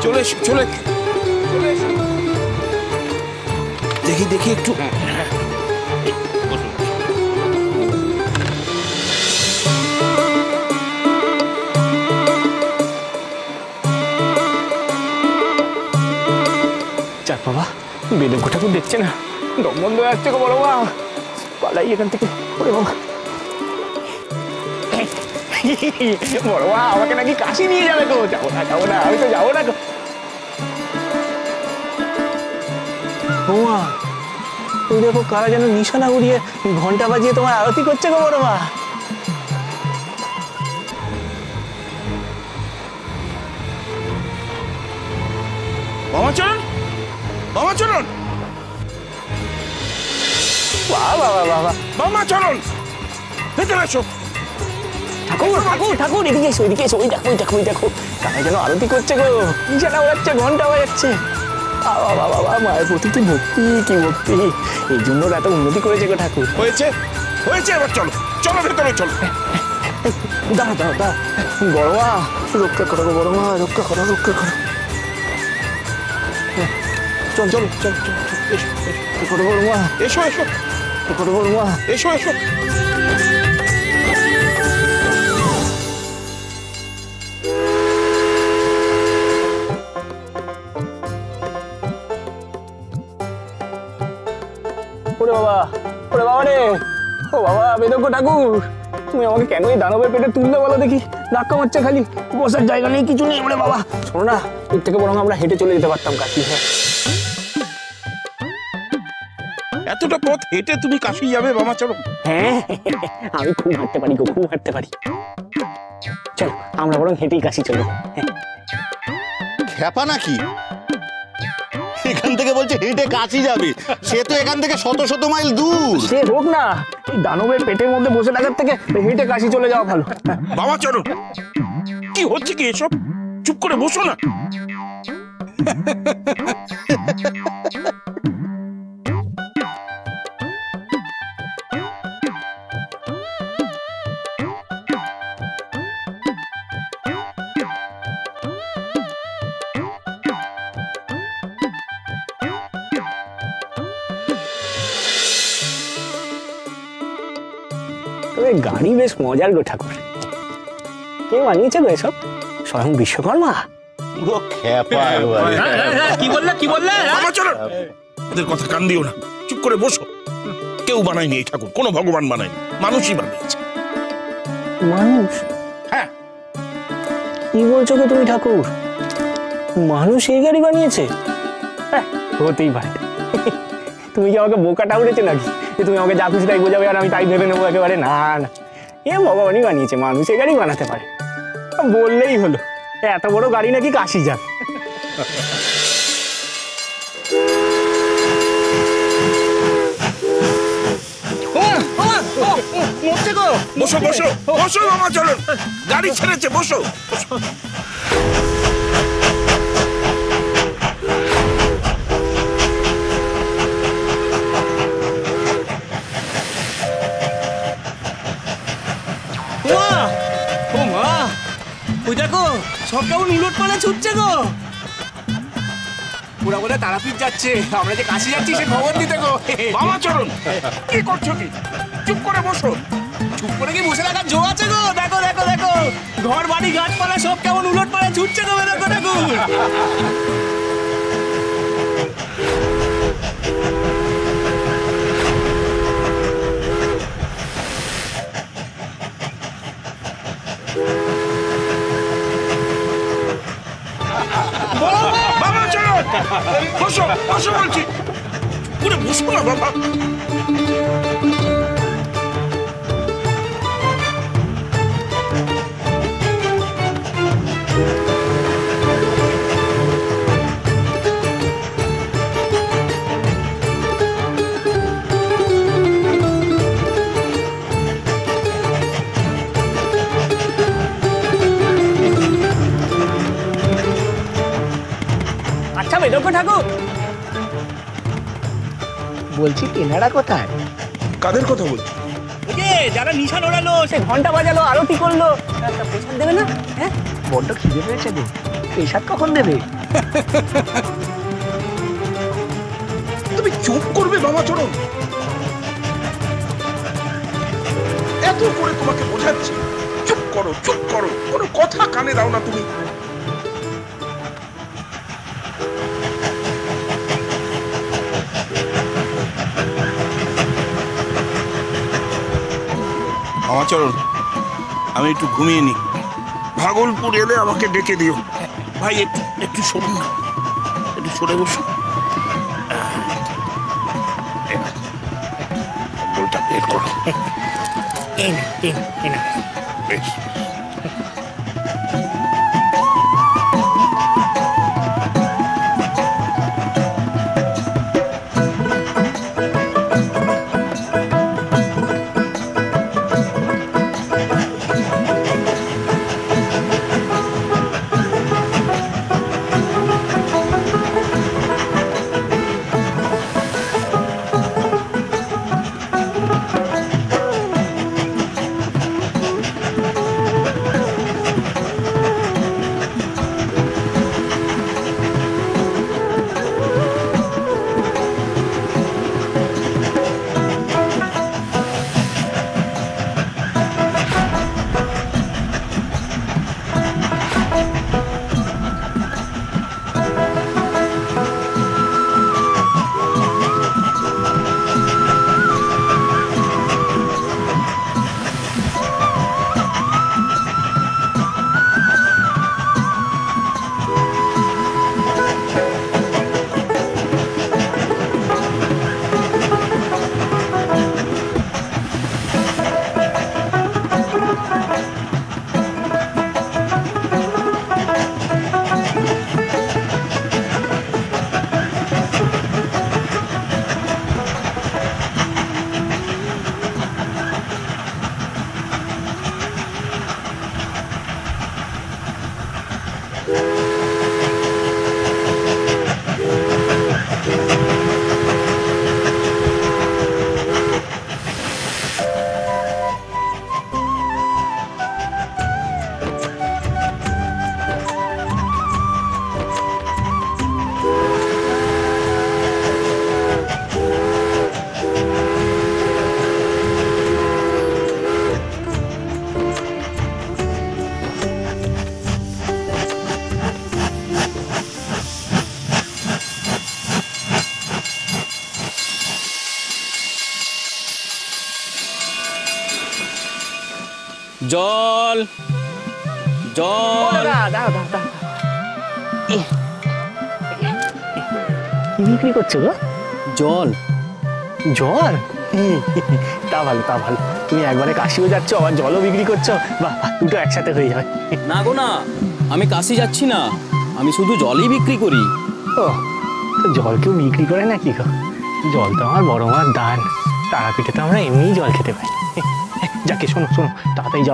চলে এসো চলে এসো। দেখি দেখি একটু। যাক বাবা, বেদজ্ঞ ঠাকুর দেখছে না, দম বন্ধ হয়ে যাচ্ছে গো বড় বাবা, পালাই এখান থেকে। ওরে বাবা, বড় বাবা আমাকে নাকি কাশি নিয়ে যাবে গো। যাবো না যাবো না, আমি তো যাবো না গো। বৌমা, তুই দেখো কারা যেন নিশানা উড়িয়ে ঘন্টা বাজিয়ে তোমার আরতি করছে গো বড় মা। বামাচরণ, বামাচরণ, বাবা বাবা, বামাচরণ, ভেতরে এসো। ঠাকুর ঠাকুর ঠাকুর, এদিকে এসো এদিকে এসো। ওই দেখো ওই দেখো ওই দেখো, কারা যেন আরতি করছে গো, নিশানা উড়াচ্ছে, ঘন্টা বাজাচ্ছে। বাবা বাবা বাবা, মায়ের প্রতি কি ভক্তি কি ভক্তি, এই জন্য এত উন্নতি করেছে গো ঠাকুর। হয়েছে হয়েছে, এবার চলো চলো ভেতরে চলো। দাঁড়া দাঁড়া দাঁড়া, বড় মা রক্ষা করো গো, বড় মা রক্ষা করো রক্ষা করো। চল চল চল চল, এসো এসো বড় মা, এসো এসো বড় মা, এসো এসো। ওরে বাবা, ওরে বাবা রে, ও বাবা বেদজ্ঞ ঠাকুর, তুমি আমাকে কেন এই দানবের পেটে তুললে বলো দেখি? ধাক্কা মারছে খালি, বসার জায়গা নেই, কিছু নেই। ওরে বাবা, শোনো না, এর থেকে বরং আমরা হেঁটে চলে যেতে পারতাম কাশি। হ্যাঁ, এতটা পথ হেঁটে তুমি কাশি যাবে বামাচরণ? হ্যাঁ আমি খুব হাঁটতে পারি গো, খুব হাঁটতে পারি। চলো আমরা বরং হেঁটেই কাশি চলে যাই। খ্যাপা নাকি? এখান থেকে বলছে হেঁটে কাশি যাবে, সে তো এখান থেকে শত শত মাইল দূর। সে হোক না, এই দানবের পেটের মধ্যে বসে থাকার থেকে হেঁটে কাশি চলে যাওয়া ভালো। বামাচরণ, কি হচ্ছে কি এসব? চুপ করে বসো না। তবে গাড়ি বেশ মজার গো ঠাকুর, কে বানিয়েছে গো এসব? স্বয়ং বিশ্বকর্মা? পুরো খ্যাপা একবারে। কি বললে কি বললে? বামাচরণ, ওদের কথা কান দিও না, চুপ করে বসো। কেউ বানায়নি এই ঠাকুর, কোনো ভগবান বানায়নি, মানুষই বানিয়েছে। মানুষ? হ্যাঁ। কি বলছো গো তুমি ঠাকুর? মানুষ এই গাড়ি বানিয়েছে? হ্যাঁ, হতেই পারে। তুমি কি আমাকে বোকাটা উঠেছে নাকি যে তুমি আমাকে যা খুশি তাই বোঝাবে আর আমি তাই ভেবে নেবো একেবারে? না না, এ ভগবানই বানিয়েছে, মানুষ এই গাড়ি বানাতে পারে। বললেই হলো, এত বড় গাড়ি নাকি কাশি যাবে। বসো বসো বসো বামাচরণ, গাড়ি ছেড়েছে, বসো। ওই দেখো সব কেমন উলট পালা ছুটছে গো। পুরা বোধহয় তারাপীঠ যাচ্ছে, আমরা যে কাশি যাচ্ছি সে খবর দিতে গো। বামাচরণ, কি করছো কি? চুপ করে বসো। চুপ করে কি বসে থাকার জো আছে গো? দেখো দেখো দেখো, ঘর বাড়ি গাছপালা সব কেমন উলট পালা ছুটছে গো। দেখো দেখো, বামাচরণ, বসো বসো বলছি, পুরো বসো না বাবা। আচ্ছা বেদজ্ঞ ঠাকুর, বলছি এনারা কোথায়? কাদের কথা বলছো? ওই যে যারা নিশান ওড়ালো, সে ঘন্টা বাজালো, আরতি করলো, প্রসাদ দেবে না? হ্যাঁ, বড্ড খিদে পেয়েছে গো, প্রসাদ কখন দেবে? তুমি চুপ করবে বামাচরণ? এত করে তোমাকে বোঝাচ্ছি, চুপ করো চুপ করো, কোনো কথা কানে দাও না তুমি। বামাচরণ, আমি একটু ঘুমিয়ে নি, ভাগলপুর এলে আমাকে ডেকে দিও। ভাই একটু একটু সরুন না, একটু সরে বসুন। কম্বলটা বের করো। বেশ। জল জল কি বিক্রি করছো গো? জল জল? তা ভালো তা ভালো, তুমি একবারে কাশিও যাচ্ছ আবার জলও বিক্রি করছো, বাহ বাহ, দুটো একসাথে হয়ে যাবে। না গো না, আমি কাশি যাচ্ছি না, আমি শুধু জলই বিক্রি করি। ও, তো জল কেউ বিক্রি করে নাকি গো? জল তো আমার বড় মার দান, তারাপীঠে তো আমরা এমনিই জল খেতে পাই। যাকে শোনো শোনো, তাড়াতাড়ি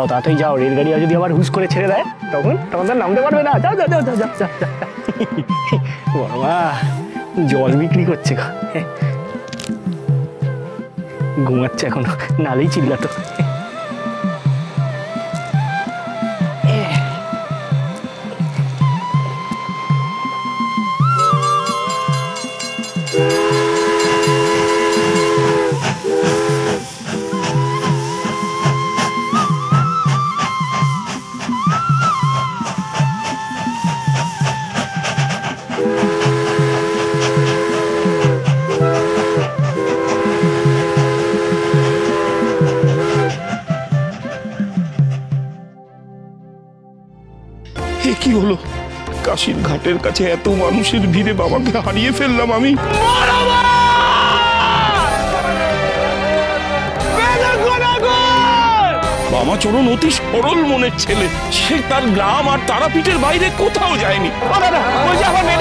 যাও, রেলগাড়ি যদি আবার হুশ করে ছেড়ে দেয় তখন তখন তো নামতে পারবে না। যাও যাও যাও যাও যাও যাও। বড় মা জল বিক্রি করছে গো, ঘুমাচ্ছে এখনো, নালেই চিল্লাতো। কি হলো? কাশীর ঘাটের কাছে এত মানুষের ভিড়ে বাবাকে হারিয়ে ফেললাম আমি। বামাচরণ অতি সরল মনের ছেলে, সে তার গ্রাম আর তারাপীঠের বাইরে কোথাও যায়নি। বলছি আমার মেয়ে